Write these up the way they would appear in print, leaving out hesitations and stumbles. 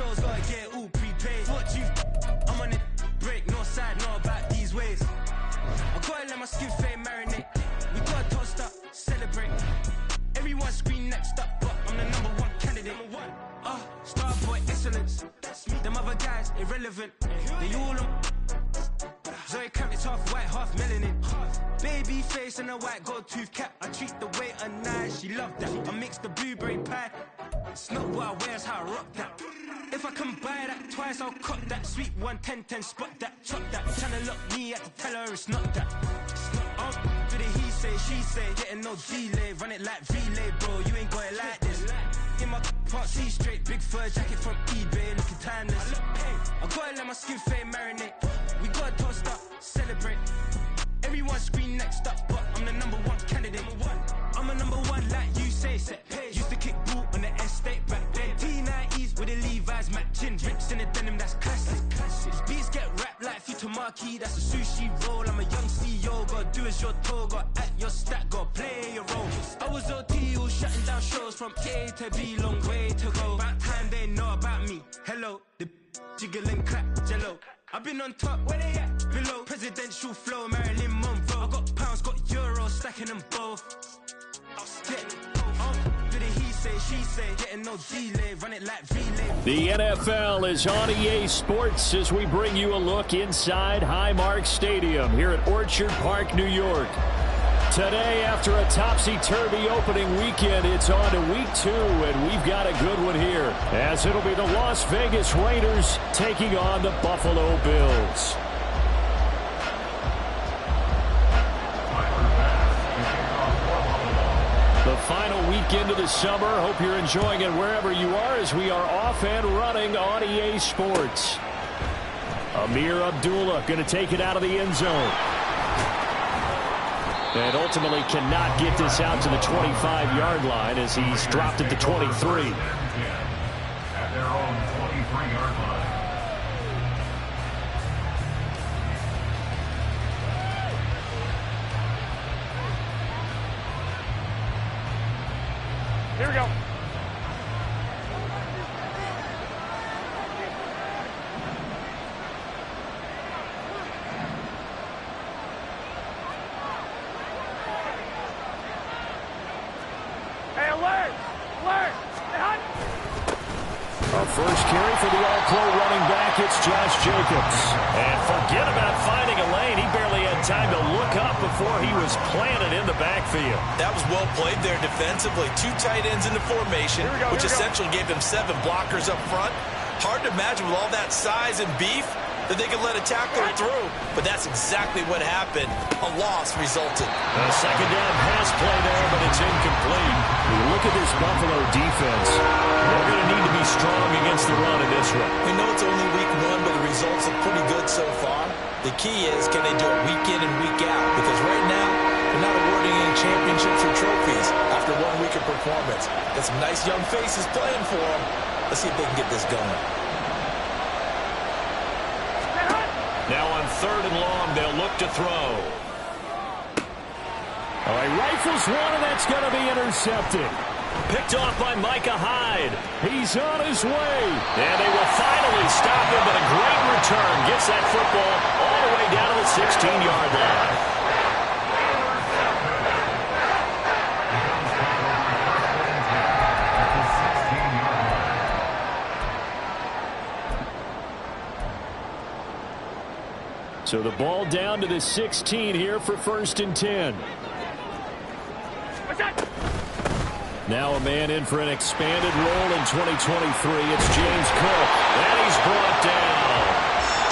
shows, gotta get it all prepaid. What you I'm on it, break, no side, know about these ways. I gotta let my skin fade marinate. We gotta toast up, celebrate. Everyone scream next up, but I'm the #1 candidate. Star boy excellence. Them other guys irrelevant. They all on Zoe Camp, it's half white, half melanin. Baby face and a white gold tooth cap. I treat the waiter nice, she love that. I mix the blueberry pie. It's not what I wear, it's how I rock that. If I can buy that twice, I'll cut that. Sweet 110, spot that, chop that. Tryna lock me, I have to tell her it's not that. For the he say, she say, getting no delay. Run it like relay, bro, you ain't got it like this. In my part C straight, big fur jacket from eBay, looking timeless. I gotta let my skin fade marinate. We gotta toast up, celebrate. Everyone scream next up, but I'm the #1 candidate. I'm a #1 like you say, set page. Used to kick ball on the estate back then. T90s with the Levi's matching. Rips in the denim, that's classic. Beats get wrapped like Futamaki, that's a sushi roll. I'm a young CEO, gotta do as you're told. Gotta act your stat, gotta play your role. I was OT, all shutting down shows from A to B, long way to go. About time they know about me. Hello, the jiggle and clap, jello. I've been on top, where they at? Below. Presidential flow, Marilyn Monroe. I got pounds, got euros, stacking them both. For the he say, she say, getting no delay, run it like relay. The NFL is on EA Sports as we bring you a look inside Highmark Stadium here at Orchard Park, New York. Today, after a topsy-turvy opening weekend, it's on to week 2, and we've got a good one here, as it'll be the Las Vegas Raiders taking on the Buffalo Bills. The final weekend of the summer. Hope you're enjoying it wherever you are as we are off and running on EA Sports. Amir Abdullah going to take it out of the end zone. And ultimately cannot get this out to the 25-yard line as he's dropped it to 23. At their own 23-yard line. Here we go. Hey, alert! Alert! A first carry for the All-Pro running back, it's Josh Jacobs. And forget about finding a lane. He barely had time to look up before he was planted in the backfield. That was well played there defensively. 2 tight ends in the formation, which essentially gave them 7 blockers up front. Hard to imagine with all that size and beef that they could let a tackler through. But that's exactly what happened. A loss resulted. A second down pass play there, but it's incomplete. Look at this Buffalo defense. They're going to need to be strong against the run in this one. We know it's only week 1, but the results are pretty good so far. The key is, can they do it week in and week out? Because right now, they're not awarding any championships or trophies after 1 week of performance. Got some nice young faces playing for them. Let's see if they can get this going. Now on 3rd and long, they'll look to throw. All right, rifles one, and that's going to be intercepted. Picked off by Micah Hyde. He's on his way. And they will finally stop him, but a great return. Gets that football all the way down to the 16-yard line. So the ball down to the 16 here for 1st and 10. Now a man in for an expanded role in 2023. It's James Cook. And he's brought down.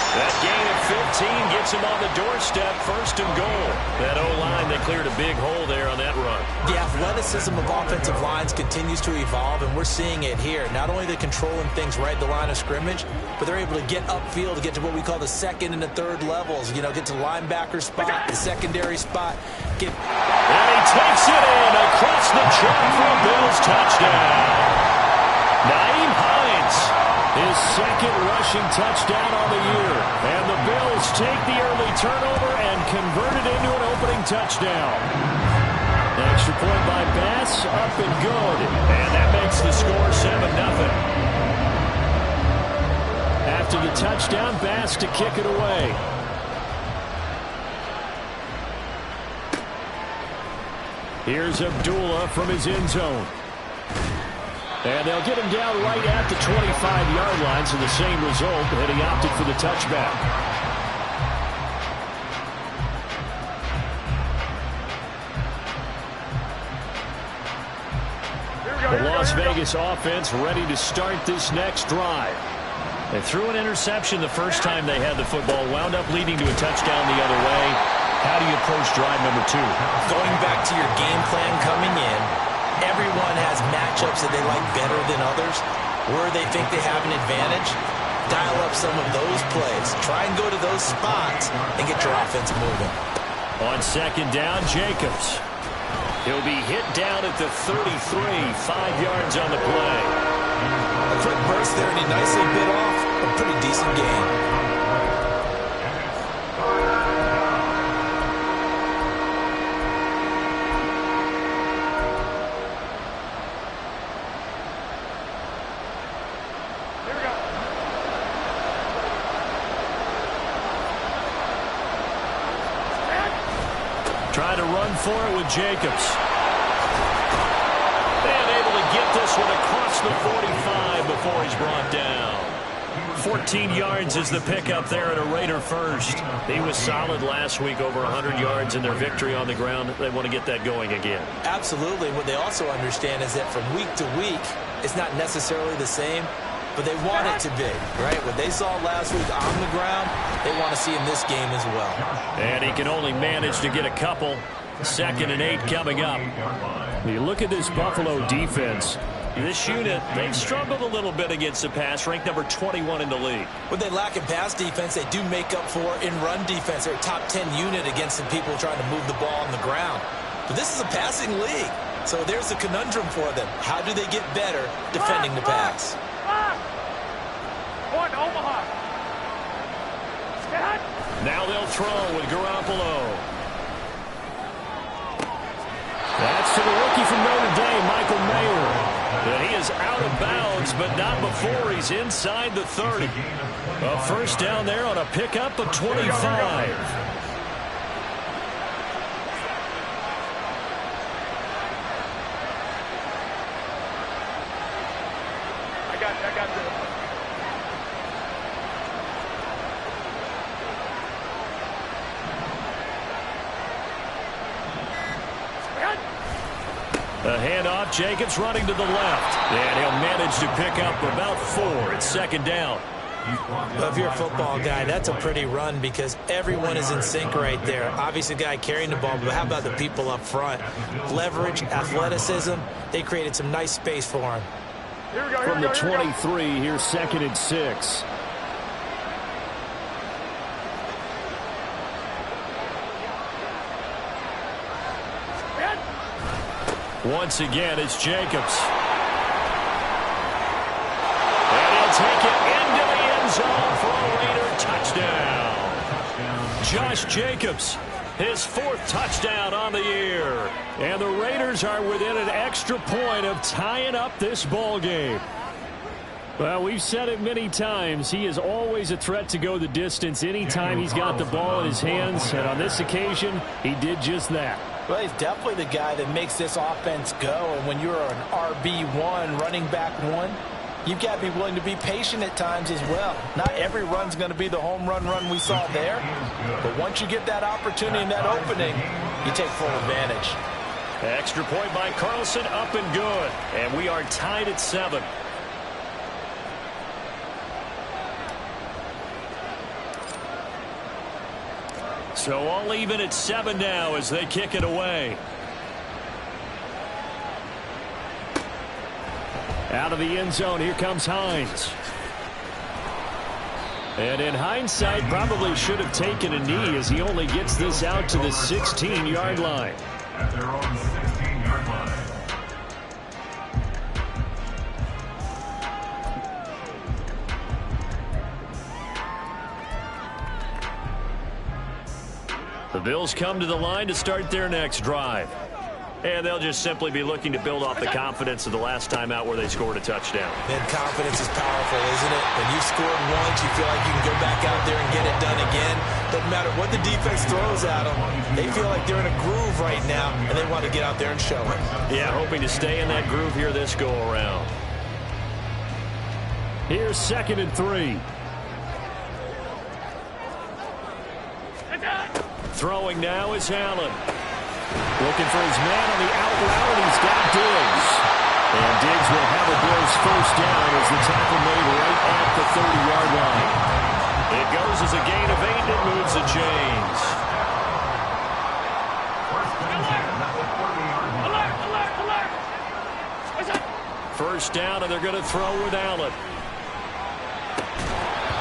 That gain of 15 gets him on the doorstep, 1st and goal. That O-line, they cleared a big hole there on that run. The athleticism of offensive lines continues to evolve, and we're seeing it here. Not only are they controlling things right at the line of scrimmage, but they're able to get upfield to get to what we call the 2nd and the 3rd levels. You know, get to the linebacker spot, the secondary spot. And he takes it in across the chalk for a Bills touchdown. Nyheim Hines, his 2nd rushing touchdown on the year. And the Bills take the early turnover and convert it into an opening touchdown. The extra point by Bass, up and good. And that makes the score 7-0. First down, Bass to kick it away. Here's Abdullah from his end zone. And they'll get him down right at the 25-yard line, so the same result, and he opted for the touchback. The Las Vegas offense ready to start this next drive. They threw an interception the first time they had the football, wound up leading to a touchdown the other way. How do you approach drive number 2? Going back to your game plan coming in, everyone has matchups that they like better than others. Where they think they have an advantage, dial up some of those plays. Try and go to those spots and get your offense moving. On second down, Jacobs. He'll be hit down at the 33, 5 yards on the play. A quick burst there, and he nicely bit off a pretty decent gain. Trying to run for it with Jacobs. And able to get this one across the 45 before he's brought down. 14 yards is the pickup there at a Raider first. He was solid last week, over 100 yards in their victory on the ground. They want to get that going again. Absolutely. What they also understand is that from week to week, it's not necessarily the same, but they want it to be, right? What they saw last week on the ground, they want to see in this game as well. And he can only manage to get a couple. 2nd and 8 coming up. You look at this Buffalo defense. This unit, they've struggled a little bit against the pass, ranked number 21 in the league. What they lack in pass defense, they do make up for in run defense. They're a top 10 unit against the people trying to move the ball on the ground. But this is a passing league, so there's a conundrum for them. How do they get better defending the pass? One, Omaha. Now they'll throw with Garoppolo. That's to the rookie from Notre Dame, Michael Mayer. And he is out of bounds, but not before he's inside the 30. A first down there on a pickup of 25. I got this. A handoff, Jacobs running to the left. And he'll manage to pick up about 4. It's 2nd down. Well, if you're a football guy, that's a pretty run because everyone is in sync right there. Obviously, the guy carrying the ball, but how about the people up front? Leverage, athleticism, they created some nice space for him. From the 23, here's 2nd and 6. Once again, it's Jacobs. And he'll take it into the end zone for a Raider touchdown. Josh Jacobs, his 4th touchdown on the year. And the Raiders are within an extra point of tying up this ball game. Well, we've said it many times. He is always a threat to go the distance anytime he's got the ball in his hands. And on this occasion, he did just that. Well, he's definitely the guy that makes this offense go. And when you're an RB1, running back 1, you've got to be willing to be patient at times as well. Not every run's going to be the home run we saw there. But once you get that opportunity and that opening, you take full advantage. Extra point by Carlson, up and good. And we are tied at 7. So all even at 7 now as they kick it away. Out of the end zone, here comes Hines. And in hindsight, probably should have taken a knee as he only gets this out to the 16-yard line. At their own 16-yard line. The Bills come to the line to start their next drive. And they'll just simply be looking to build off the confidence of the last time out where they scored a touchdown. And confidence is powerful, isn't it? When you've scored once, you feel like you can go back out there and get it done again. Doesn't matter what the defense throws at them. They feel like they're in a groove right now, and they want to get out there and show it. Yeah, hoping to stay in that groove here this go-around. Here's 2nd and 3. Throwing now is Allen. Looking for his man on the out route, and he's got Diggs. And Diggs will have a Bills first down as the tackle made right at the 30-yard line. It goes as a gain of 8, and it moves the chains. First down, and they're going to throw with Allen.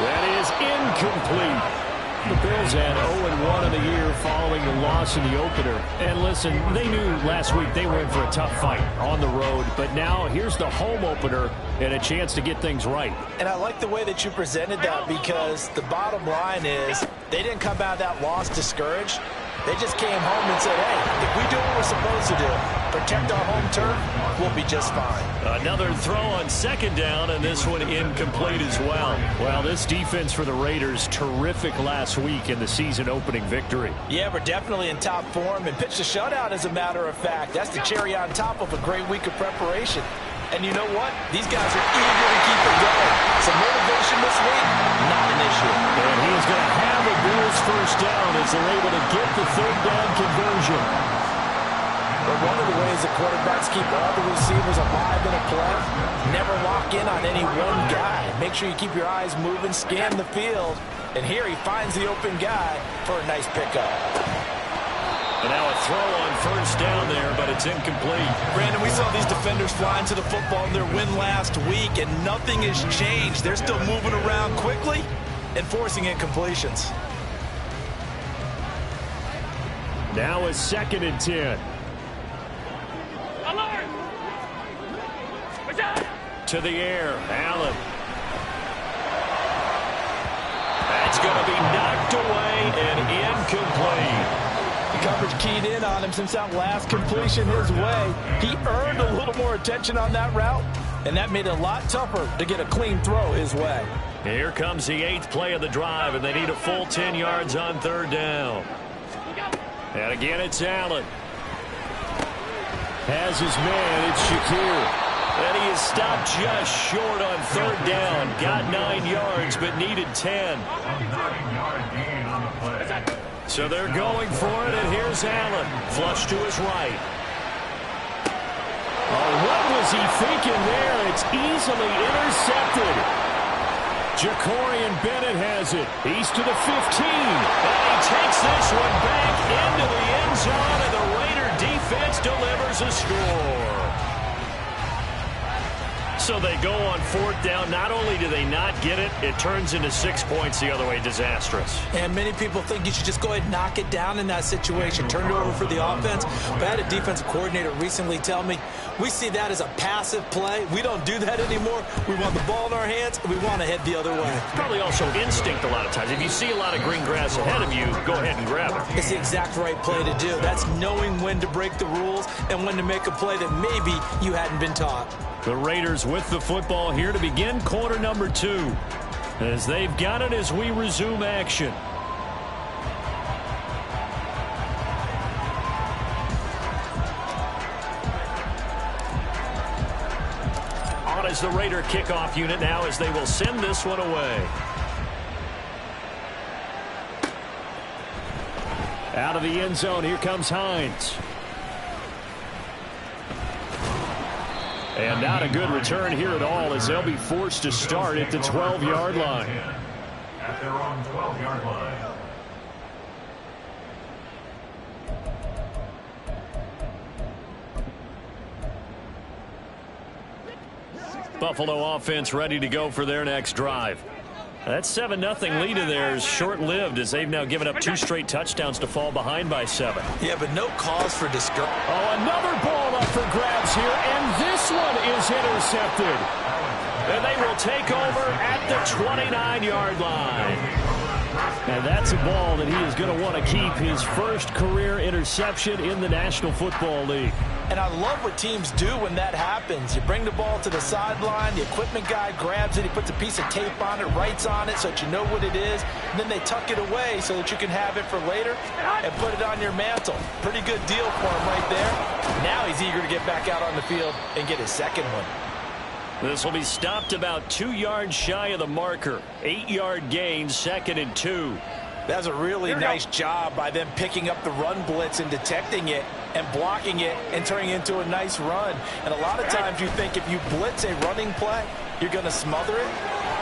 That is incomplete. The Bills had 0-1 in the year following the loss in the opener. And listen, they knew last week they were in for a tough fight on the road. But now here's the home opener and a chance to get things right. And I like the way that you presented that, because the bottom line is they didn't come out of that loss discouraged. They just came home and said, hey, if we do what we're supposed to do, protect our home turf, we'll be just fine. Another throw on 2nd down, and this one incomplete as well. Well, this defense for the Raiders, terrific last week in the season-opening victory. Yeah, we're definitely in top form and pitched a shutout, as a matter of fact. That's the cherry on top of a great week of preparation. And you know what? These guys are eager to keep it going. Some motivation this week, not an issue. And he's going to have a Bills first down as they're able to get the 3rd down conversion. But one of the ways the quarterbacks keep all the receivers alive in a play, never lock in on any one guy. Make sure you keep your eyes moving, scan the field. And here he finds the open guy for a nice pickup. And now a throw on first down there, but it's incomplete. Brandon, we saw these defenders flying to the football in their win last week, and nothing has changed. They're still moving around quickly and forcing incompletions. Now a 2nd and 10. To the air, Allen. That's going to be knocked away and incomplete. The coverage keyed in on him since that last completion his way. He earned a little more attention on that route, and that made it a lot tougher to get a clean throw his way. Here comes the 8th play of the drive, and they need a full 10 yards on 3rd down. And again, it's Allen. Has his man, it's Shakir. And he is stopped just short on 3rd down. Got 9 yards, but needed 10. So they're going for it, and here's Allen. Flush to his right. Oh, what was he thinking there? It's easily intercepted. Jacorian Bennett has it. He's to the 15. And he takes this one back into the end zone, and the Raider defense delivers a score. So they go on 4th down. Not only do they not get it, it turns into 6 points the other way. Disastrous. And many people think you should just go ahead and knock it down in that situation. Turn it over for the offense. But I had a defensive coordinator recently tell me, we see that as a passive play. We don't do that anymore. We want the ball in our hands, and we want to head the other way. Probably also instinct a lot of times. If you see a lot of green grass ahead of you, go ahead and grab it. It's the exact right play to do. That's knowing when to break the rules and when to make a play that maybe you hadn't been taught. The Raiders with the football here to begin quarter number 2. As they've got it as we resume action. On as the Raider kickoff unit now as they will send this one away. Out of the end zone, here comes Hines. And not a good return here at all as they'll be forced to start at the 12-yard line. At their own 12-yard line. Buffalo offense ready to go for their next drive. That 7-0 lead of theirs short-lived as they've now given up 2 straight touchdowns to fall behind by 7. Yeah, but no cause for discouragement. Oh, another ball up for grabs here, and this one is intercepted. And they will take over at the 29-yard line. And that's a ball that he is going to want to keep, his first career interception in the National Football League. And I love what teams do when that happens. You bring the ball to the sideline, the equipment guy grabs it, he puts a piece of tape on it, writes on it so that you know what it is, and then they tuck it away so that you can have it for later and put it on your mantle. Pretty good deal for him right there. Now he's eager to get back out on the field and get his second one. This will be stopped about 2 yards shy of the marker. 8-yard gain, 2nd and 2. That's a really nice job by them picking up the run blitz and detecting it and blocking it and turning it into a nice run. And a lot of times you think if you blitz a running play, you're going to smother it.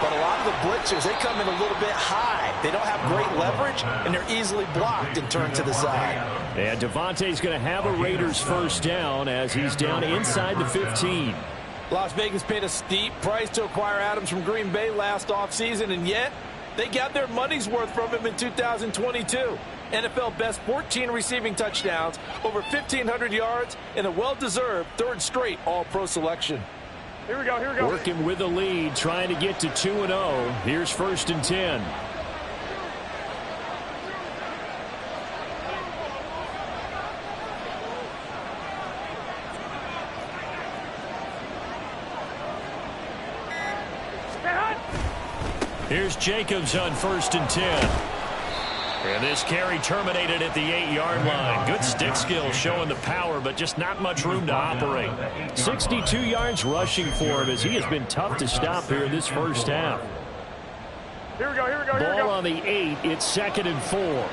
But a lot of the blitzers, they come in a little bit high. They don't have great leverage, and they're easily blocked and turned to the side. And Devontae's going to have a Raiders first down as he's down inside the 15. Las Vegas paid a steep price to acquire Adams from Green Bay last offseason, and yet they got their money's worth from him in 2022. NFL best 14 receiving touchdowns, over 1,500 yards, and a well-deserved third straight All-Pro selection. Here we go, here we go. Working with the lead, trying to get to 2-0. Here's 1st and 10. Here's Jacobs on 1st and 10. And this carry terminated at the 8-yard line. Good stick skill showing the power, but just not much room to operate. 62 yards rushing for him as he has been tough to stop here in this first half. Here we go, here we go, here we go. Ball on the 8. It's 2nd and 4.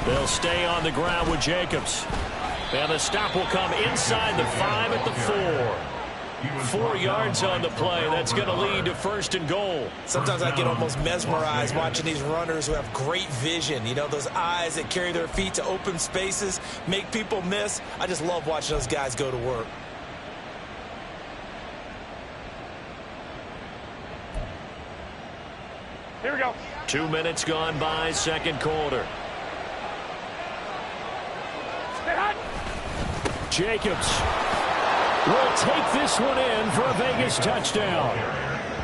They'll stay on the ground with Jacobs. And the stop will come inside the 5 at the 4. 4 yards on the play. That's going to lead to 1st and goal. Sometimes I get almost mesmerized watching these runners who have great vision. You know, those eyes that carry their feet to open spaces, make people miss. I just love watching those guys go to work. Here we go. 2 minutes gone by, 2nd quarter. Jacobs will take this one in for a Vegas touchdown.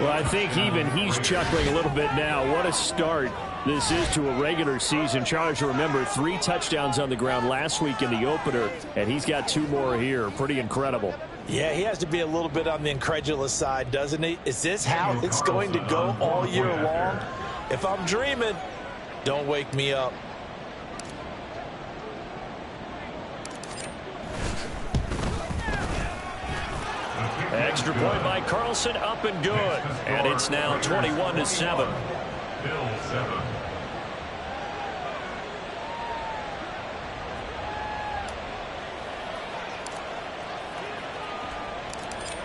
Well, I think even he's chuckling a little bit now. What a start this is to a regular season. Charles, remember, 3 touchdowns on the ground last week in the opener, and he's got 2 more here. Pretty incredible. Yeah, he has to be a little bit on the incredulous side, doesn't he? Is this how it's going to go all year long? If I'm dreaming, don't wake me up. Extra point by Carlson, up and good. And it's now 21-7. Bill 7.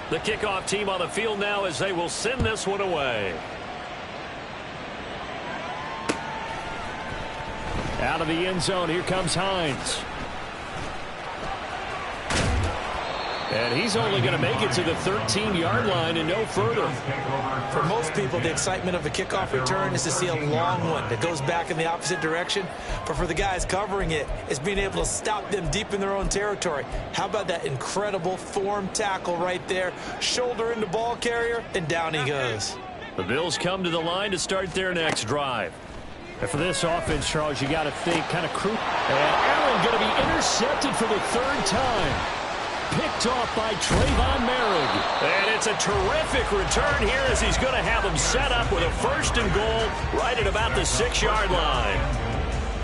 The kickoff team on the field now as they will send this one away. Out of the end zone, here comes Hines. And he's only going to make it to the 13-yard line and no further. For most people, the excitement of a kickoff return is to see a long one that goes back in the opposite direction. But for the guys covering it, it's being able to stop them deep in their own territory. How about that incredible form tackle right there? Shoulder into ball carrier, and down he goes. The Bills come to the line to start their next drive. And for this offense, Charles, you got to think kind of crew. And Allen going to be intercepted for the 3rd time. Picked off by Trayvon Merrick. And it's a terrific return here as he's going to have them set up with a 1st and goal right at about the 6-yard line.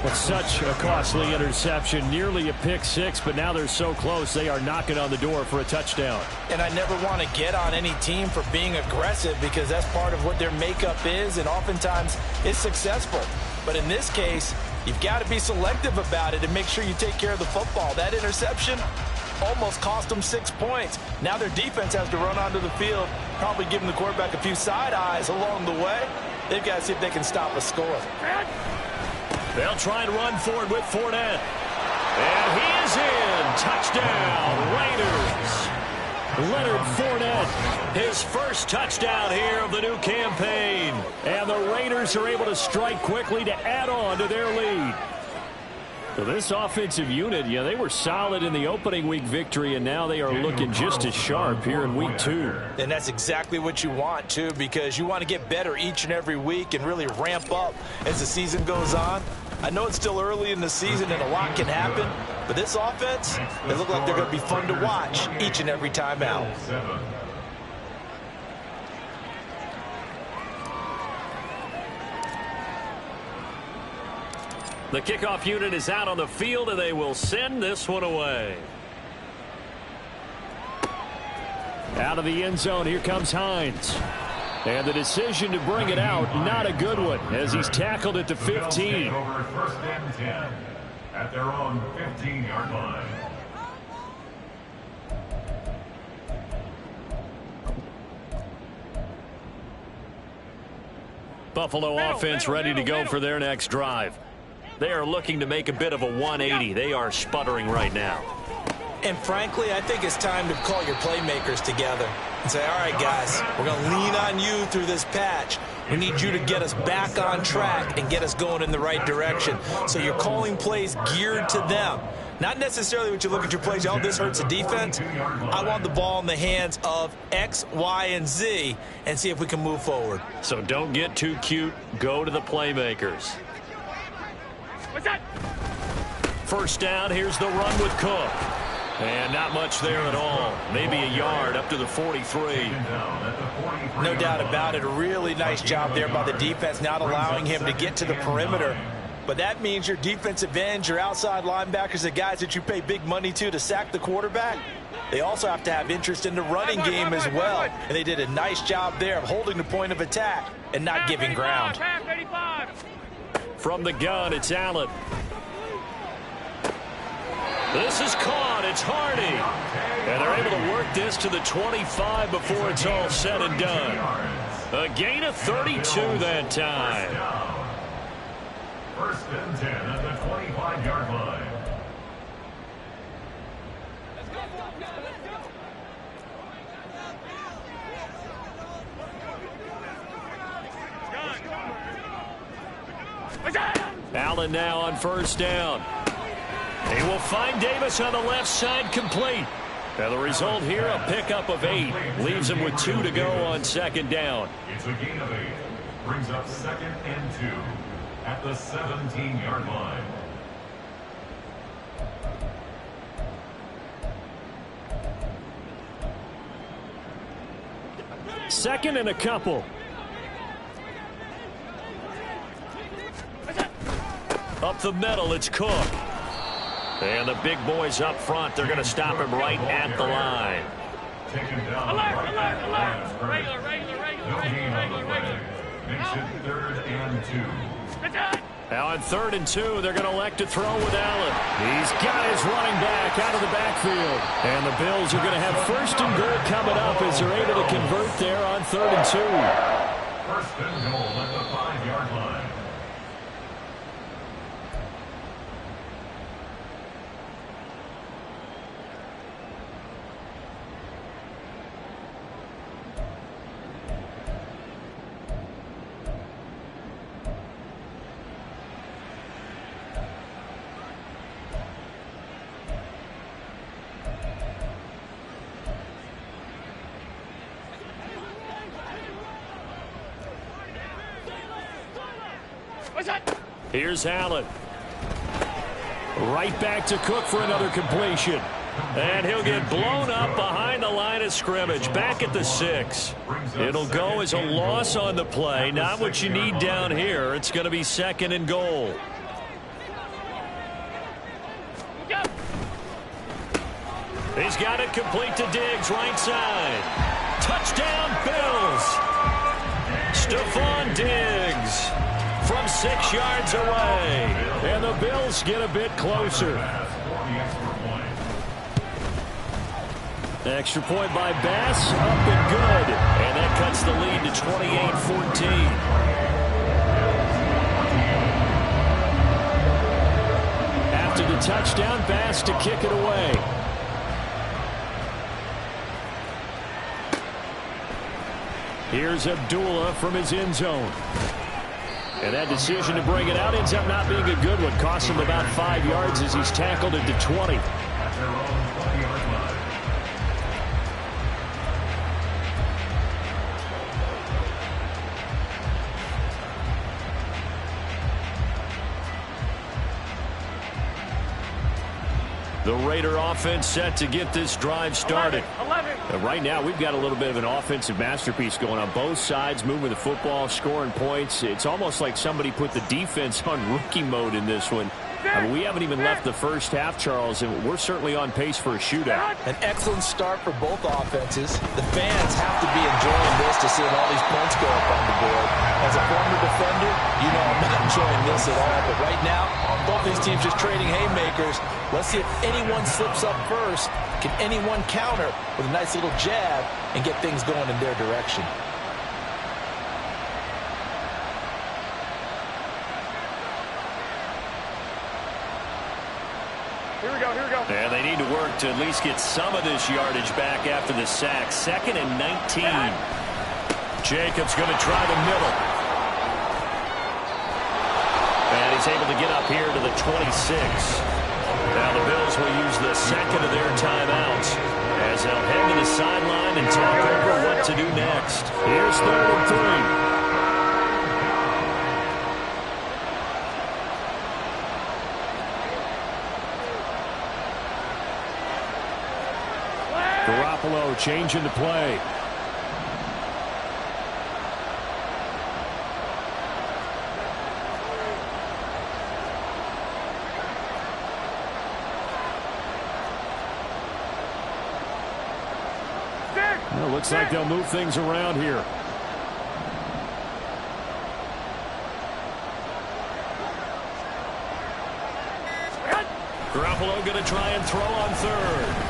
But such a costly interception, nearly a pick 6, but now they're so close they are knocking on the door for a touchdown. And I never want to get on any team for being aggressive because that's part of what their makeup is, and oftentimes it's successful. But in this case, you've got to be selective about it and make sure you take care of the football. That interception almost cost them 6 points. Now their defense has to run onto the field, probably giving the quarterback a few side eyes along the way. They've got to see if they can stop a score. They'll try and run forward with Fournette. And he is in. Touchdown, Raiders. Leonard Fournette, his first touchdown here of the new campaign. And the Raiders are able to strike quickly to add on to their lead. So this offensive unit, yeah, they were solid in the opening week victory, and now they are looking just as sharp here in week 2. And that's exactly what you want, too, because you want to get better each and every week and really ramp up as the season goes on. I know it's still early in the season and a lot can happen, but this offense, they look like they're going to be fun to watch each and every time out. The kickoff unit is out on the field, and they will send this one away. Out of the end zone, here comes Hines. And the decision to bring it out, not a good one, as he's tackled at the 15. Over first and 10 at their own 15-yard line. Buffalo offense ready to go for their next drive. They are looking to make a bit of a 180. They are sputtering right now. And frankly, I think it's time to call your playmakers together and say, all right, guys, we're going to lean on you through this patch. We need you to get us back on track and get us going in the right direction. So you're calling plays geared to them. Not necessarily what you look at your plays, oh, this hurts the defense. I want the ball in the hands of X, Y, and Z and see if we can move forward. So don't get too cute. Go to the playmakers. What's that? First down, here's the run with Cook. And not much there at all. Maybe a yard up to the 43. No doubt about it. A really nice job there by the defense, not allowing him to get to the perimeter. But that means your defensive ends, your outside linebackers, the guys that you pay big money to sack the quarterback, they also have to have interest in the running game as well. And they did a nice job there of holding the point of attack and not giving ground. From the gun, it's Allen. This is caught. It's Hardy. And they're able to work this to the 25 before it's all said and done. A gain of 32 that time. First and 10 at the 25-yard line. Allen now on first down. He will find Davis on the left side, complete. And the result here, a pickup of 8. Leaves him with 2 to go on second down. It's a gain of 8. Brings up second and 2 at the 17-yard line. Second and a couple. Up the middle, it's Cook. And the big boys up front, they're going to stop him right at the line. Taken down. Alert. Regular. No gain on the play. Makes it third and 2. Now on third and 2, they're going to elect to throw with Allen. He's got his running back out of the backfield. And the Bills are going to have first and goal coming up as they're able to convert there on third and 2. First and goal at the 5-yard line. Here's Allen. Right back to Cook for another completion. And he'll get blown up behind the line of scrimmage. Back at the 6. It'll go as a loss on the play. Not what you need down here. It's going to be second and goal. He's got it complete to Diggs, right side. Touchdown, Bills. Stephon Diggs from 6 yards away. And the Bills get a bit closer. Extra point by Bass, up and good. And that cuts the lead to 28-14. After the touchdown, Bass to kick it away. Here's Abdullah from his end zone. And that decision to bring it out ends up not being a good one. Costs him about 5 yards as he's tackled into 20. At their own 20-yard line. The Raider offense set to get this drive started. 11. Right now, we've got a little bit of an offensive masterpiece going on both sides, moving the football, scoring points. It's almost like somebody put the defense on rookie mode in this one. I mean, we haven't even left the first half, Charles, and we're certainly on pace for a shootout. An excellent start for both offenses. The fans have to be enjoying this to see all these points go up on the board. As a former defender, you know I'm not enjoying this at all. But right now, both these teams just trading haymakers. Let's see if anyone slips up first. Can anyone counter with a nice little jab and get things going in their direction? Here we go, here we go. And they need to work to at least get some of this yardage back after the sack. 2nd and 19. Jacobs going to try the middle. And he's able to get up here to the 26. Now the Bills will use the second of their timeouts as they'll head to the sideline and talk over what to do next. Here's 3rd and 3. Garoppolo changing the play. Well, looks like they'll move things around here. Garoppolo going to try and throw on 3rd.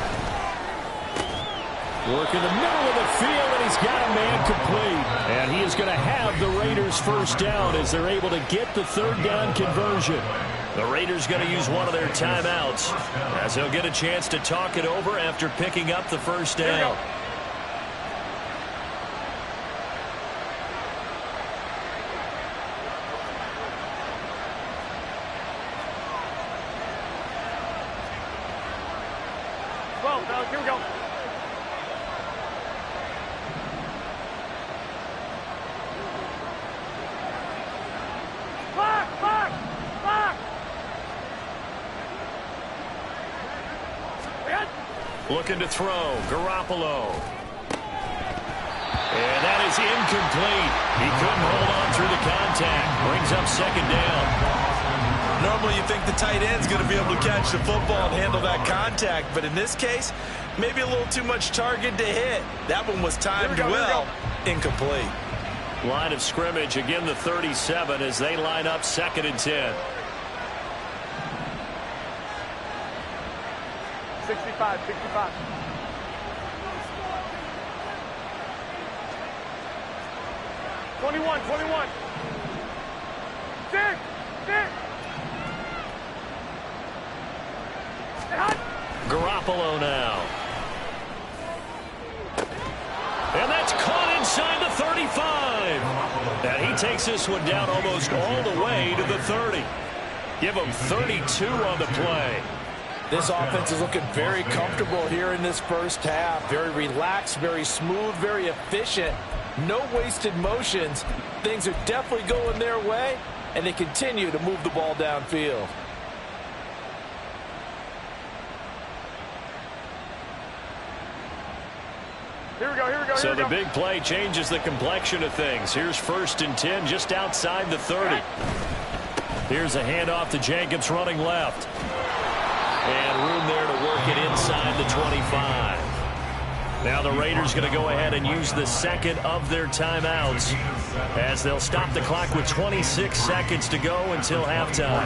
Work in the middle of the field, and he's got a man complete. And he is going to have the Raiders first down as they're able to get the 3rd down conversion. The Raiders going to use one of their timeouts as they'll get a chance to talk it over after picking up the first down. Here we go. Looking to throw. Garoppolo. And that is incomplete. He couldn't hold on through the contact. Brings up 2nd down. Normally you think the tight end's going to be able to catch the football and handle that contact, but in this case, maybe a little too much target to hit. That one was timed well. Incomplete. Line of scrimmage, again the 37 as they line up 2nd and 10. 65, 65. Twenty-one. Dick. Garoppolo now. And that's caught inside the 35. And he takes this one down almost all the way to the 30. Give him 32 on the play. This offense is looking very comfortable here in this first half. Very relaxed, very smooth, very efficient. No wasted motions. Things are definitely going their way, and they continue to move the ball downfield. Here we go. So the big play changes the complexion of things. Here's 1st and 10 just outside the 30. Here's a handoff to Jacobs running left. And room there to work it inside the 25. Now the Raiders going to go ahead and use the 2nd of their timeouts as they'll stop the clock with 26 seconds to go until halftime.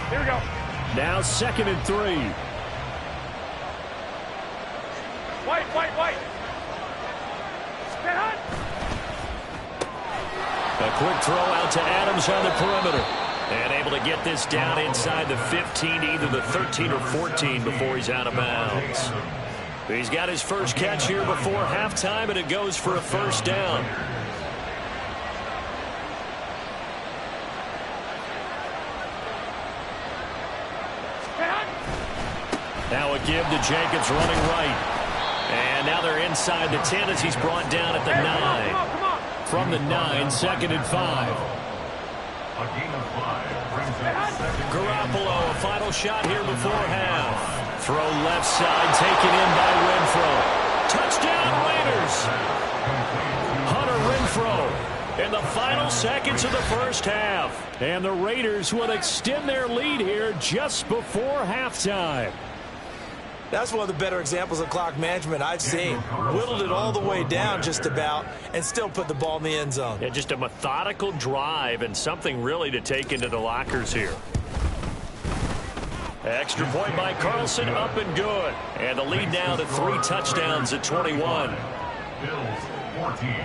Here we go. Now 2nd and 3. White. Get hot. A quick throw out to Adams on the perimeter. And able to get this down inside the 15, either the 13 or 14 before he's out of bounds. He's got his first catch here before halftime, and it goes for a first down. Now a give to Jacobs running right. And now they're inside the 10 as he's brought down at the 9. From the 9, 2nd and 5. A gain of 5 brings up 2nd. Garoppolo, a final shot here before half. Throw left side, taken in by Renfro. Touchdown Raiders! Hunter Renfro in the final seconds of the first half. And the Raiders will extend their lead here just before halftime. That's one of the better examples of clock management I've seen. Whittled it all the way down just about and still put the ball in the end zone. Yeah, just a methodical drive and something really to take into the lockers here. Extra point by Carlson, up and good. And the lead now to 3 touchdowns at 21. Bills 14.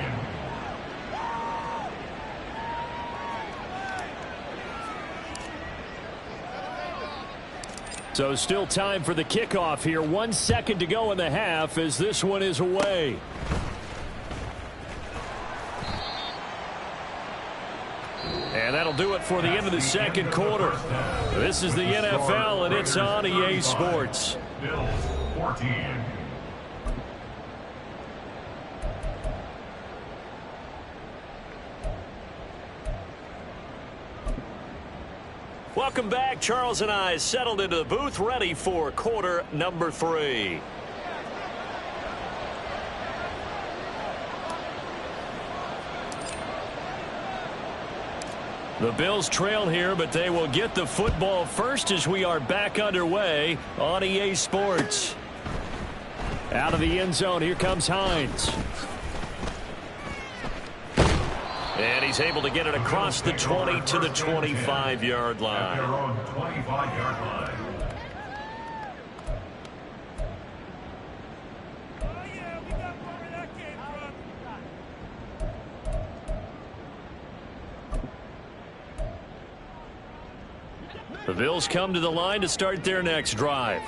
So still time for the kickoff here. 1 second to go in the half as this one is away. And that'll do it for the end of the second quarter. This is the NFL, and it's on EA Sports. Bills 14. Welcome back. Charles and I settled into the booth, ready for quarter number 3. The Bills trail here, but they will get the football first as we are back underway on EA Sports. Out of the end zone, here comes Hines. And he's able to get it across the 20 to the 25-yard line. Their own 25-yard line. The Bills come to the line to start their next drive.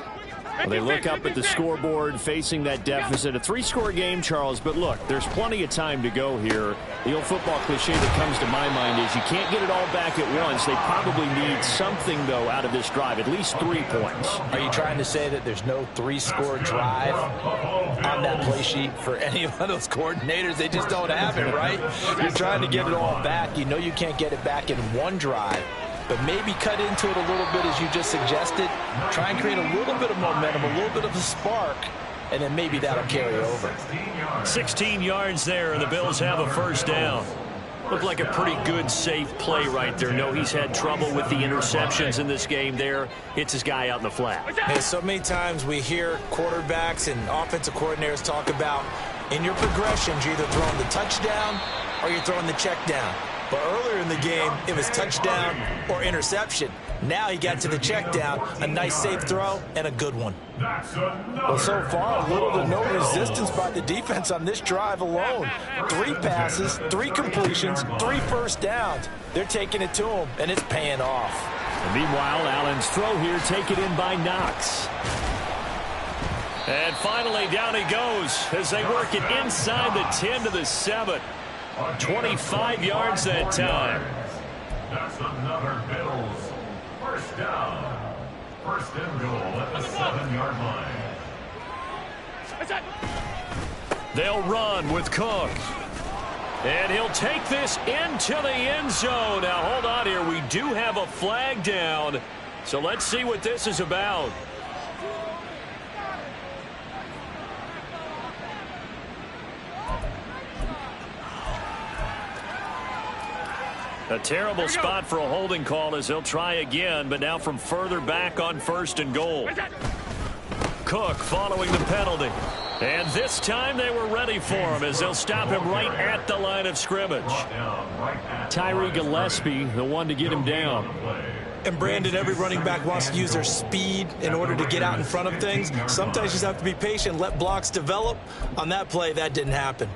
Well, they look up at the scoreboard facing that deficit. A 3-score game, Charles, but look, there's plenty of time to go here. The old football cliche that comes to my mind is you can't get it all back at once. They probably need something, though, out of this drive, at least 3 points. Are you trying to say that there's no 3-score drive on that play sheet for any one of those coordinators? They just don't have it, right? You're trying to get it all back. You know you can't get it back in one drive. But maybe cut into it a little bit as you just suggested. Try and create a little bit of momentum, a little bit of a spark, and then maybe that'll carry over. 16 yards there, and the Bills have a first down. Looked like a pretty good, safe play right there. No, he's had trouble with the interceptions in this game there. Hits his guy out in the flat. Hey, so many times we hear quarterbacks and offensive coordinators talk about in your progressions, you're either throwing the touchdown or you're throwing the check down. But earlier in the game, it was touchdown or interception. Now he got to the check down, a nice safe throw, and a good one. Well, so far, little to no resistance by the defense on this drive alone. 3 passes, 3 completions, 3 first downs. They're taking it to him, and it's paying off. And meanwhile, Allen's throw here taken in by Knox. And finally, down he goes as they work it inside the 10 to the 7. 25 yards that time. That's another Bills first down. First and goal at the 7-yard line. They'll run with Cook. And he'll take this into the end zone. Now, hold on here. We do have a flag down. So let's see what this is about. A terrible spot for a holding call as they'll try again, but now from further back on first and goal. Cook following the penalty. And this time they were ready for him as they'll stop him right at the line of scrimmage. Tyree Gillespie, the one to get him down. And Brandon, every running back wants to use their speed in order to get out in front of things. Sometimes you just have to be patient, let blocks develop. On that play, that didn't happen.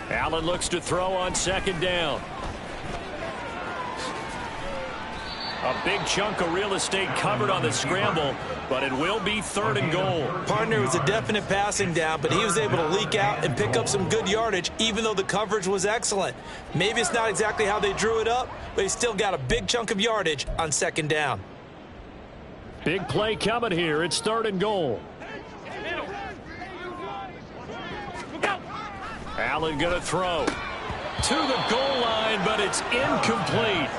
Allen looks to throw on second down. A big chunk of real estate covered on the scramble, but it will be 3rd and goal. Partner was a definite passing down, but he was able to leak out and pick up some good yardage, even though the coverage was excellent. Maybe it's not exactly how they drew it up, but he still got a big chunk of yardage on 2nd down. Big play coming here. It's 3rd and goal. Allen going to throw to the goal line, but it's incomplete.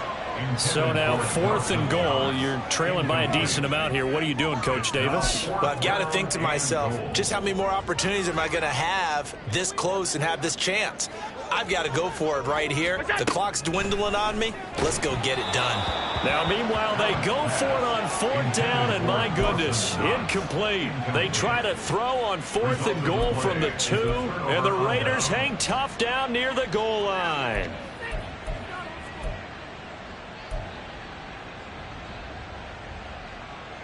So now 4th and goal. You're trailing by a decent amount here. What are you doing, Coach Davis? Well, I've got to think to myself, just how many more opportunities am I going to have this close and have this chance? I've got to go for it right here. The clock's dwindling on me. Let's go get it done. Now, meanwhile, they go for it on 4th down, and my goodness, incomplete. They try to throw on 4th and goal from the 2, and the Raiders hang tough down near the goal line.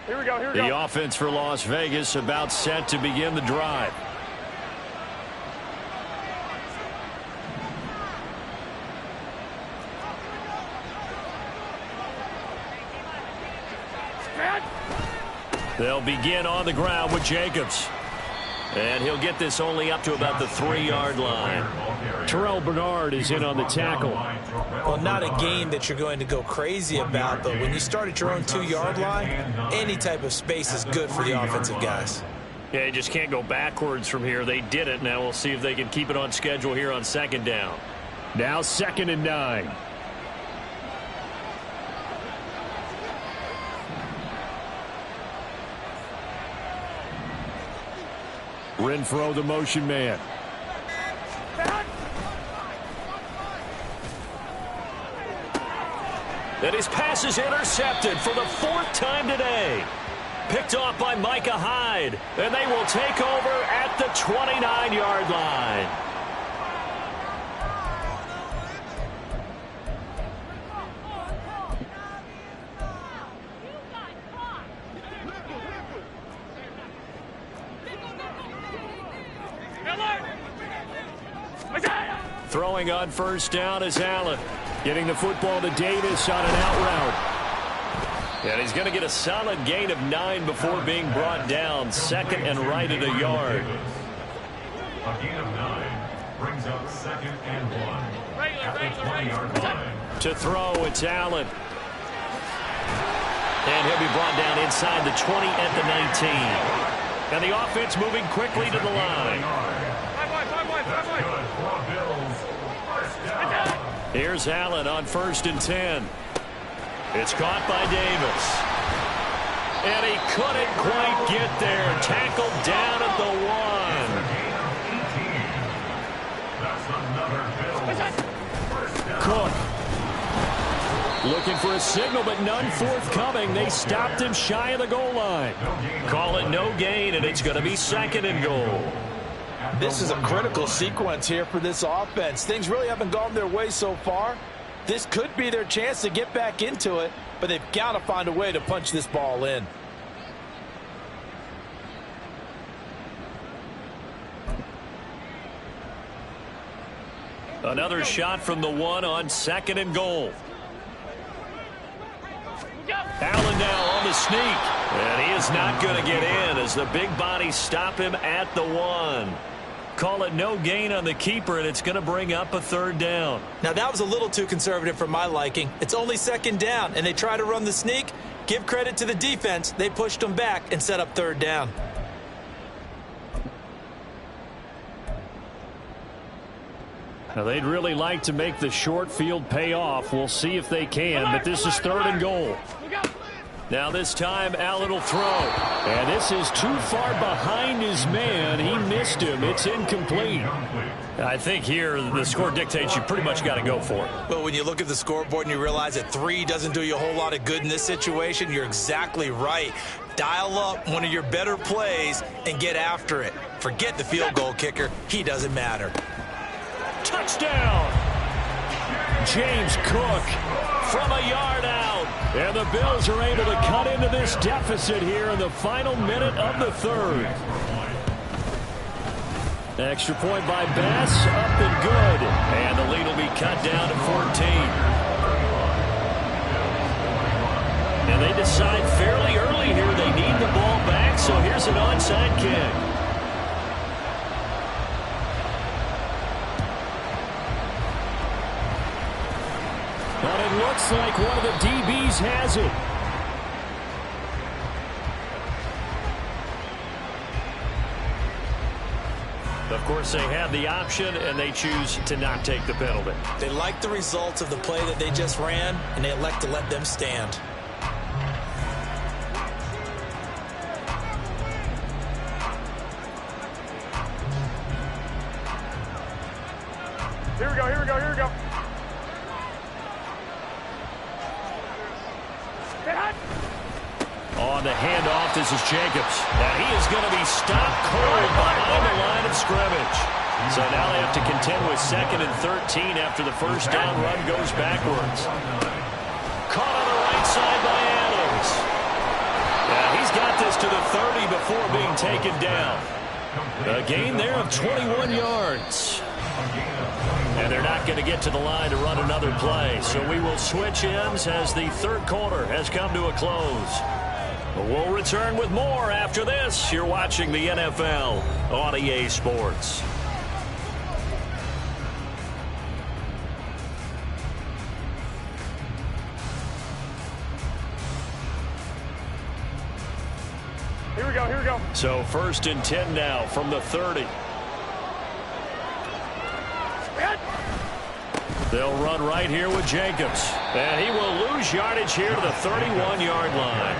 Here we go, here we go. The offense for Las Vegas about set to begin the drive. They'll begin on the ground with Jacobs. And he'll get this only up to about the 3-yard line. Terrell Bernard is in on the tackle. Well, not a game that you're going to go crazy about, but when you start at your own 2-yard line, any type of space is good for the offensive guys. Yeah, you just can't go backwards from here. They did it. Now we'll see if they can keep it on schedule here on 2nd down. Now 2nd and 9. Renfro, the motion man. And his pass is intercepted for the 4th time today. Picked off by Micah Hyde. And they will take over at the 29-yard line. Throwing on 1st down is Allen. Getting the football to Davis on an out route. And he's going to get a solid gain of 9 before being brought down. 2nd and right at a yard. A gain of 9 brings up 2nd and 1 at the 20-yard line. To throw, it's Allen. And he'll be brought down inside the 20 at the 19. And the offense moving quickly to the line. Here's Allen on 1st and 10. It's caught by Davis. And he couldn't quite get there. Tackled down at the 1. Cook. Looking for a signal, but none forthcoming. They stopped him shy of the goal line. Call it no gain, and it's going to be 2nd and goal. This is a critical sequence here for this offense. Things really haven't gone their way so far. This could be their chance to get back into it, but they've got to find a way to punch this ball in. Another shot from the 1 on 2nd and goal. Allen now on the sneak. And he is not going to get in as the big bodies stop him at the 1. Call it no gain on the keeper, and it's going to bring up a 3rd down. Now, that was a little too conservative for my liking. It's only 2nd down, and they try to run the sneak. Give credit to the defense. They pushed them back and set up 3rd down. Now, they'd really like to make the short field pay off. We'll see if they can, but this is 3rd and goal. Now this time, Allen will throw. And this is too far behind his man. He missed him. It's incomplete. I think here the score dictates you pretty much got to go for it. Well, when you look at the scoreboard and you realize that 3 doesn't do you a whole lot of good in this situation, you're exactly right. Dial up one of your better plays and get after it. Forget the field goal kicker. He doesn't matter. Touchdown! James Cook from a yard out. And the Bills are able to cut into this deficit here in the final minute of the 3rd. Extra point by Bass, up and good. And the lead will be cut down to 14. they decide fairly early here they need the ball back, so here's an onside kick. But it looks like one of the DBs has it. Of course, they had the option, and they choose to not take the penalty. They like the results of the play that they just ran, and they elect to let them stand. Here we go, here we go, here we go. On the handoff, this is Jacobs. And he is going to be stopped cold behind the line of scrimmage. So now they have to contend with 2nd and 13 after the first down run goes backwards. Caught on the right side by Adams. Yeah, he's got this to the 30 before being taken down. A gain there of 21 yards. And they're not going to get to the line to run another play. So we will switch ends as the third quarter has come to a close. We'll return with more after this. You're watching the NFL on EA Sports. Here we go, here we go. So 1st and 10 now from the 30. They'll run right here with Jacobs. And he will lose yardage here to the 31-yard line.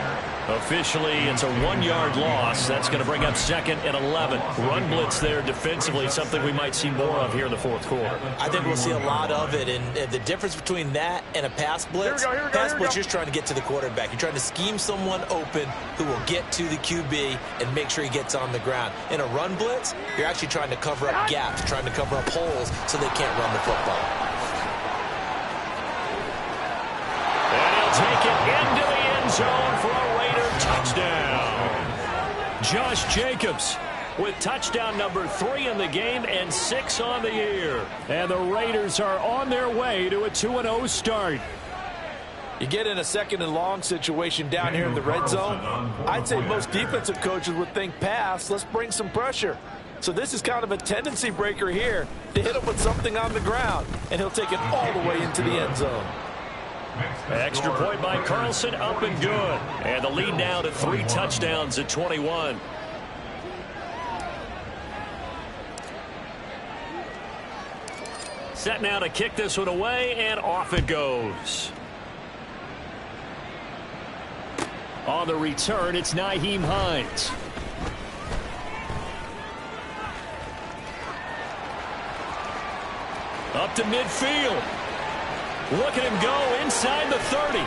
Officially, it's a 1-yard loss. That's going to bring up 2nd and 11. Run blitz there defensively, something we might see more of here in the fourth quarter. I think we'll see a lot of it. And the difference between that and a pass blitz, pass blitz, you're trying to get to the quarterback. You're trying to scheme someone open who will get to the QB and make sure he gets on the ground. In a run blitz, you're actually trying to cover up gaps, trying to cover up holes so they can't run the football. And he'll take it into the end zone for a Raider touchdown. Josh Jacobs with touchdown number 3 in the game and 6 on the year. And the Raiders are on their way to a 2-0 start. You get in a 2nd and long situation down here in the red zone, I'd say most defensive coaches would think pass, let's bring some pressure. So this is kind of a tendency breaker here to hit him with something on the ground, and he'll take it all the way into the end zone. Extra point by Carlson, up and good. And the lead now to 3 touchdowns at 21. Set now to kick this one away, and off it goes. On the return, it's Nyheim Hines. Up to midfield. Look at him go inside the 30.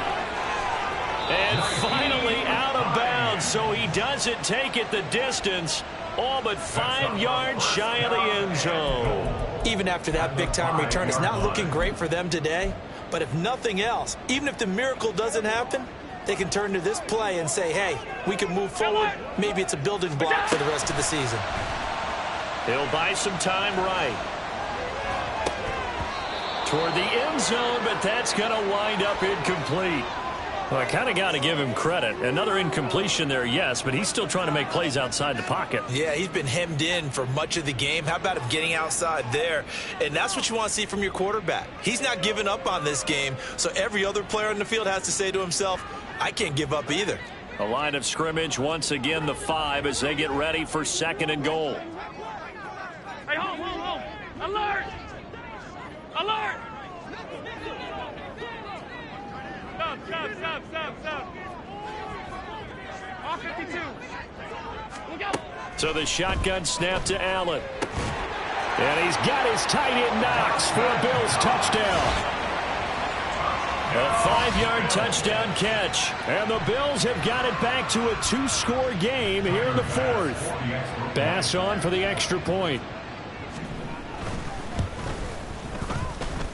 And finally out of bounds, so he doesn't take it the distance. All but 5 yards shy of the end zone. Even after that big-time return, it's not looking great for them today. But if nothing else, even if the miracle doesn't happen, they can turn to this play and say, hey, we can move forward. Maybe it's a building block for the rest of the season. He'll buy some time right. Toward the end zone, but that's going to wind up incomplete. Well, I kind of got to give him credit. Another incompletion there, yes, but he's still trying to make plays outside the pocket. Yeah, he's been hemmed in for much of the game. How about him getting outside there? And that's what you want to see from your quarterback. He's not giving up on this game, so every other player in the field has to say to himself, I can't give up either. A line of scrimmage, once again the 5 as they get ready for 2nd and goal. Hey, hold. Alert! Alert! Stop. All 52. Look out. So the shotgun snap to Allen. And he's got his tight end Knox for a Bills touchdown. A 5-yard touchdown catch. And the Bills have got it back to a 2-score game here in the 4th. Bass on for the extra point.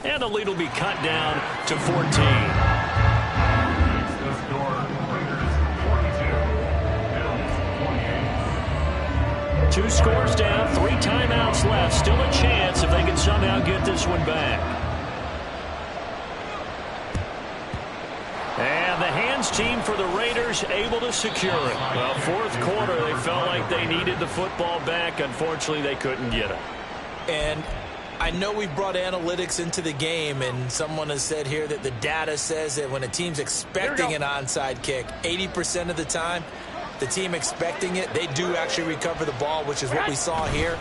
And the lead will be cut down to 14. Two scores down, 3 timeouts left. Still a chance if they can somehow get this one back. And the hands team for the Raiders able to secure it. Well, fourth quarter, they felt like they needed the football back. Unfortunately, they couldn't get it. And I know we've brought analytics into the game, and someone has said here that the data says that when a team's expecting an onside kick, 80% of the time, the team expecting it, they do actually recover the ball, which is what we saw here.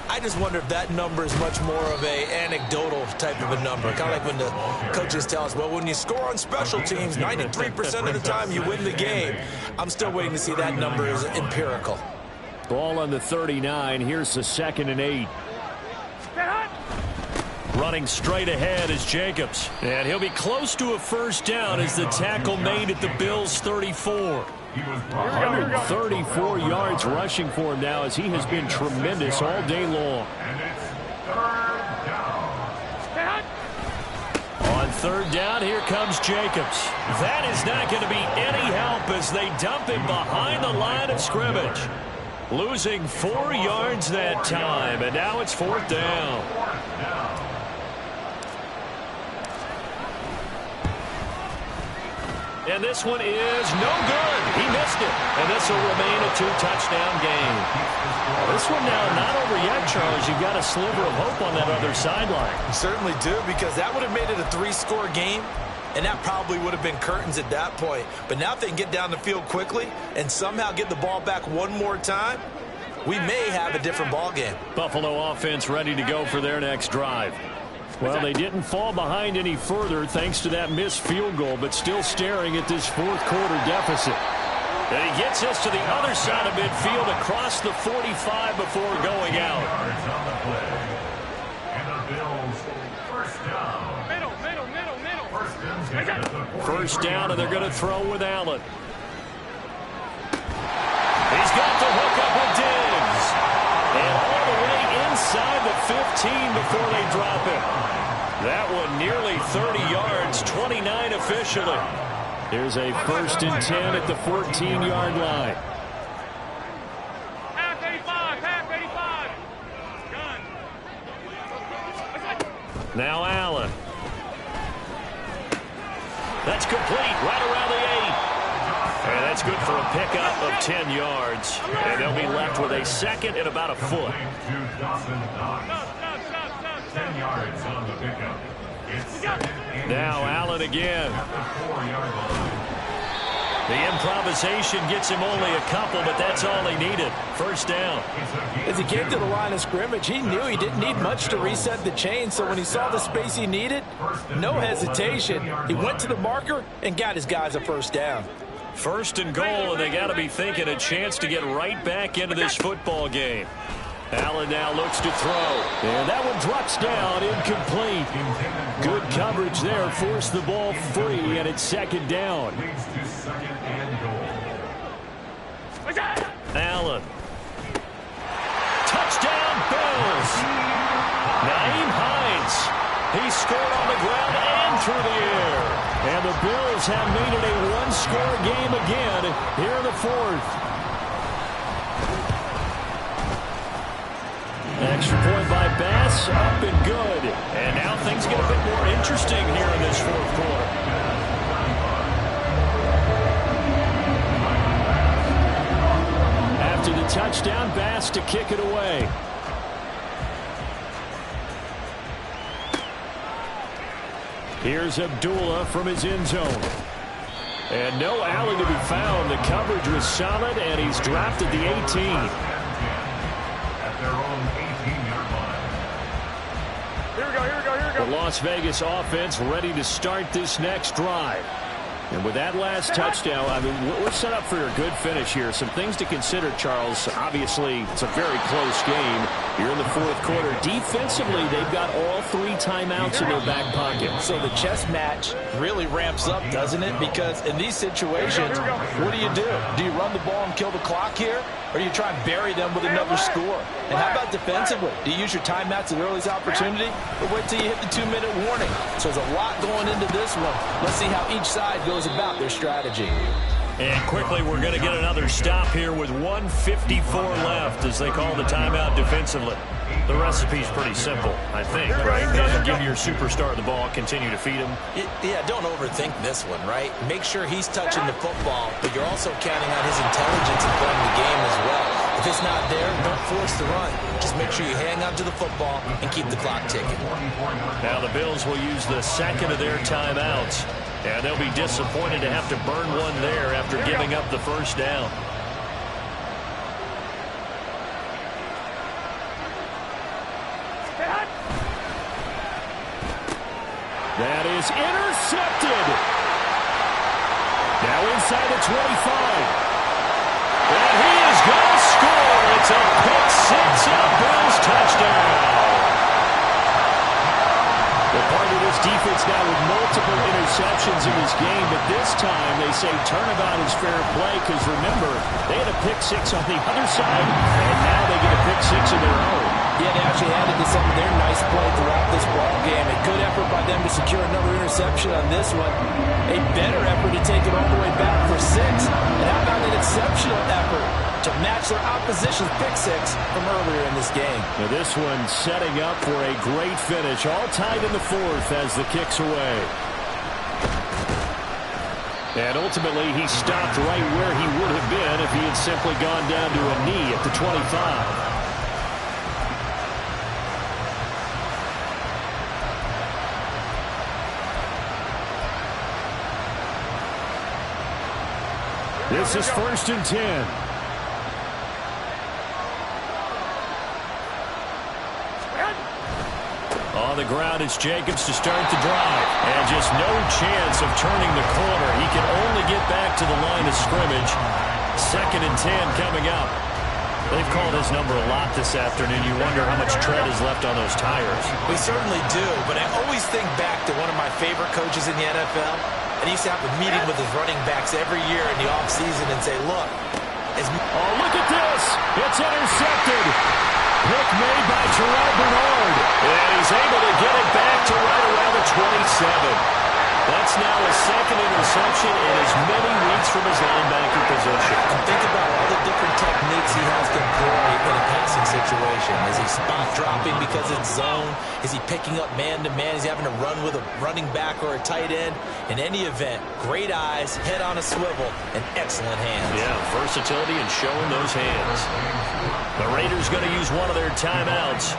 I just wonder if that number is much more of a anecdotal type of a number. Kind of like when the coaches tell us, well, when you score on special teams, 93% of the time you win the game. I'm still waiting to see that number is empirical. Ball on the 39. Here's the 2nd and 8. Running straight ahead is Jacobs. And he'll be close to a first down as the tackle made at the Bills' 34. 134 yards rushing for him now as he has been tremendous all day long. And it's 3rd down. On 3rd down, here comes Jacobs. That is not going to be any help as they dump him behind the line of scrimmage. Losing 4 yards that time, and now it's 4th down. And this one is no good. He missed it. And this will remain a 2-touchdown game. This one now not over yet, Charles. You've got a sliver of hope on that other sideline. You certainly do, because that would have made it a 3-score game, and that probably would have been curtains at that point. But now if they can get down the field quickly and somehow get the ball back one more time, we may have a different ball game. Buffalo offense ready to go for their next drive. Well, they didn't fall behind any further thanks to that missed field goal, but still staring at this fourth quarter deficit. And he gets us to the other side of midfield across the 45 before going out. Yards on the play. And the Bills, 1st down. Middle. First down, and they're going to throw with Allen. He's got to hook up with Diggs. And all the way inside the 15 before they drop it. That one nearly 30 yards, 29 officially. Here's a 1st and 10 at the 14-yard line. Half 85. Gun. Now Allen. That's complete right around the 8. And that's good for a pickup of 10 yards. And they'll be left with a 2nd and about a foot. To Dawson Knox. 10 yards on the pickup. It's 2nd and Now Allen again. at the 4-yard line. The improvisation gets him only a couple, but that's all he needed. First down. As he came to the line of scrimmage, he knew he didn't need much to reset the chain, so when he saw the space he needed, no hesitation. He went to the marker and got his guys a first down. 1st and goal, and they got to be thinking a chance to get right back into this football game. Allen now looks to throw. And that one drops down, incomplete. Good coverage there, forced the ball free, and it's 2nd down. Leads to 2nd and goal. Allen. Touchdown, Bills. Nyheim Hines. He scored on the ground and through the air. And the Bills have made it a 1-score game again here in the 4th. Extra point by Bass, up and good. And now things get a bit more interesting here in this 4th quarter. After the touchdown, Bass to kick it away. Here's Abdullah from his end zone. And no Allen to be found. The coverage was solid, and he's dropped at the 18. At their own 18-yard line. Here we go. The Las Vegas offense ready to start this next drive. And with that last touchdown, I mean, we're set up for a good finish here. Some things to consider, Charles. Obviously, it's a very close game. You're in the 4th quarter. Defensively, they've got all 3 timeouts in their back pocket. So the chess match really ramps up, doesn't it? Because in these situations, what do? Do you run the ball and kill the clock here? Or do you try and bury them with another score? And how about defensively? Do you use your timeouts at the earliest opportunity? Or wait till you hit the 2-minute warning? So there's a lot going into this one. Let's see how each side goes about their strategy. And quickly, we're going to get another stop here with 1:54 left as they call the timeout defensively. The recipe's pretty simple, I think, right? Give your superstar the ball, continue to feed him. Yeah, don't overthink this one, right? Make sure he's touching the football, but you're also counting on his intelligence in playing the game as well. If it's not there, don't force the run. Just make sure you hang on to the football and keep the clock ticking. Now the Bills will use the second of their timeouts, and they'll be disappointed to have to burn one there after giving up the first down. That is intercepted. Now inside the 25. And he is going to score. It's a pick six and a Bills touchdown. They're part of this defense now with multiple interceptions in this game, but this time they say turnabout is fair play because, remember, they had a pick six on the other side, and now they get a pick six of their own. Yeah, they actually added to some of their nice play throughout this ball game. A good effort by them to secure another interception on this one. A better effort to take it all the way back for six. And how about an exceptional effort to match their opposition's pick six from earlier in this game? Now this one setting up for a great finish. All tied in the fourth as the kick's away. And ultimately he stopped right where he would have been if he had simply gone down to a knee at the 25. This is 1st and 10. On the ground, it's Jacobs to start the drive. And just no chance of turning the corner. He can only get back to the line of scrimmage. 2nd and 10 coming up. They've called his number a lot this afternoon. You wonder how much tread is left on those tires. We certainly do, but I always think back to one of my favorite coaches in the NFL. And he used to have a meeting with his running backs every year in the offseason and say, look. Oh, look at this. It's intercepted. Pick made by Terrell Bernard. And he's able to get it back to right around the 27. That's now his 2nd interception in as many weeks from his linebacker position. And think about all the different techniques he has to employ in a passing situation. Is he spot dropping because it's zone? Is he picking up man-to-man? Is he having to run with a running back or a tight end? In any event, great eyes, head on a swivel, and excellent hands. Yeah, versatility and showing those hands. The Raiders going to use one of their timeouts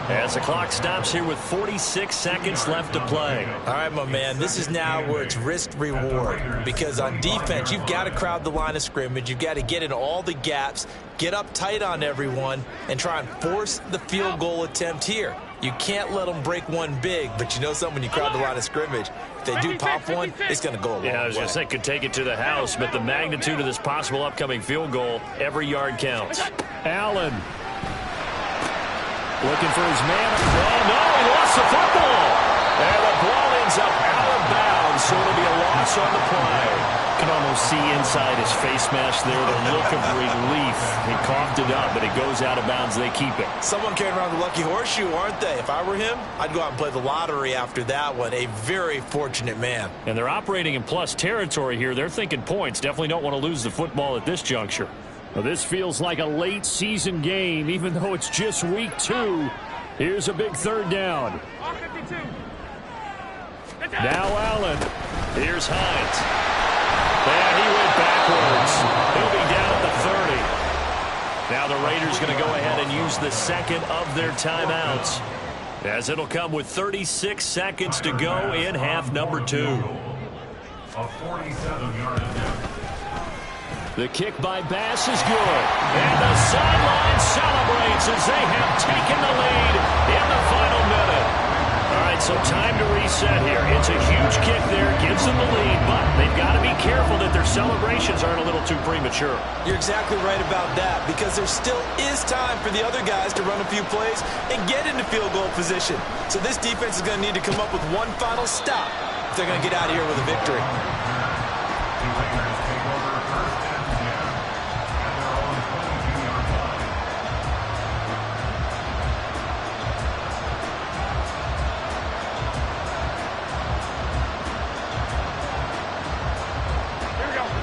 as the clock stops here with 46 seconds left to play. All right, my man, this is now where it's risk-reward, because on defense, you've got to crowd the line of scrimmage. You've got to get in all the gaps, get up tight on everyone, and try and force the field goal attempt here. You can't let them break one big, but you know something, when you crowd the line of scrimmage, if they do pop one, it's going to go a long way. Yeah, I was going to say, could take it to the house, but the magnitude of this possible upcoming field goal, every yard counts. Allen. Looking for his man. Oh, no, he lost the football. And the ball ends up out of bounds, so it'll be a loss on the play. You can almost see inside his face mask there the look of relief. He coughed it up, but it goes out of bounds. They keep it. Someone carrying around the lucky horseshoe, aren't they? If I were him, I'd go out and play the lottery after that one. A very fortunate man. And they're operating in plus territory here. They're thinking points. Definitely don't want to lose the football at this juncture. Well, this feels like a late season game, even though it's just week 2. Here's a big 3rd down. Now Allen. Here's Hines. And he went backwards. He'll be down at the 30. Now the Raiders going to go ahead and use the 2nd of their timeouts, as it'll come with 36 seconds to go in half number 2. A 47-yard attempt. The kick by Bass is good. And the sideline celebrates as they have taken the lead in the final minute. All right, so time to reset here. It's a huge kick there, gives them the lead, but they've got to be careful that their celebrations aren't a little too premature. You're exactly right about that, because there still is time for the other guys to run a few plays and get into field goal position. So this defense is going to need to come up with one final stop if they're going to get out of here with a victory.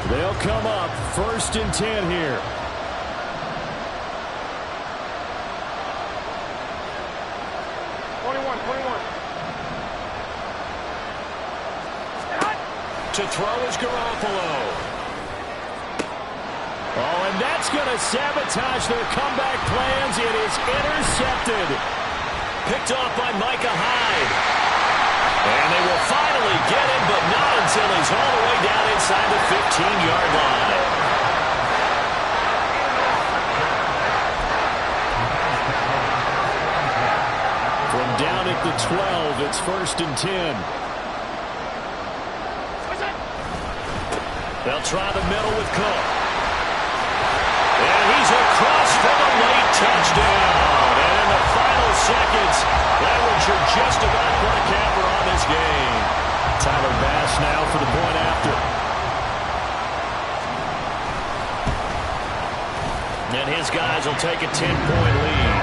They'll come up 1st and 10 here. To throw is Garoppolo. Oh, and that's going to sabotage their comeback plans. It is intercepted. Picked off by Micah Hyde. And they will finally get him, but not until he's all the way down inside the 15-yard line. From down at the 12, it's 1st and 10. They'll try the middle with Cook. And he's across for the late touchdown. And in the final seconds, that one should just about put a capper on this game. Tyler Bass now for the point after. And his guys will take a 10-point lead.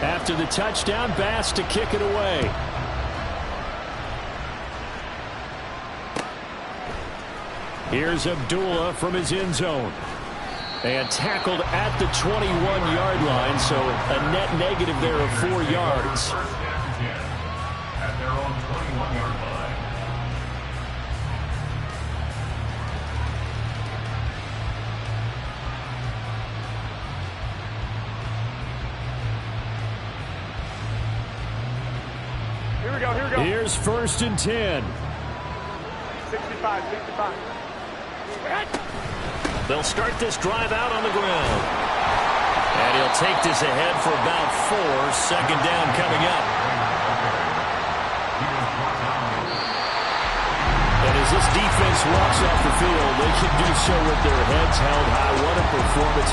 After the touchdown, Bass to kick it away. Here's Abdullah from his end zone. And tackled at the 21-yard line, so a net negative there of 4 yards. At their own 21-yard line. Here's 1st and 10. 65. They'll start this drive out on the ground. And he'll take this ahead for about 4. Second down coming up. And as this defense walks off the field, they should do so with their heads held high. What a performance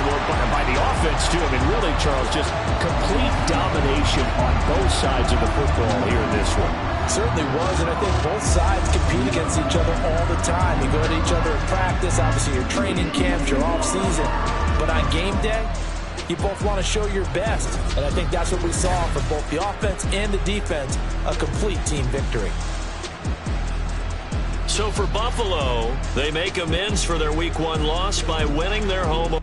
by the offense, too. I mean, really, Charles, just complete domination on both sides of the football here in this one. Certainly was, and I think both sides compete against each other all the time. You go at each other at practice, obviously your training camps, your off-season. But on game day, you both want to show your best. And I think that's what we saw from both the offense and the defense, a complete team victory. So for Buffalo, they make amends for their Week 1 loss by winning their home.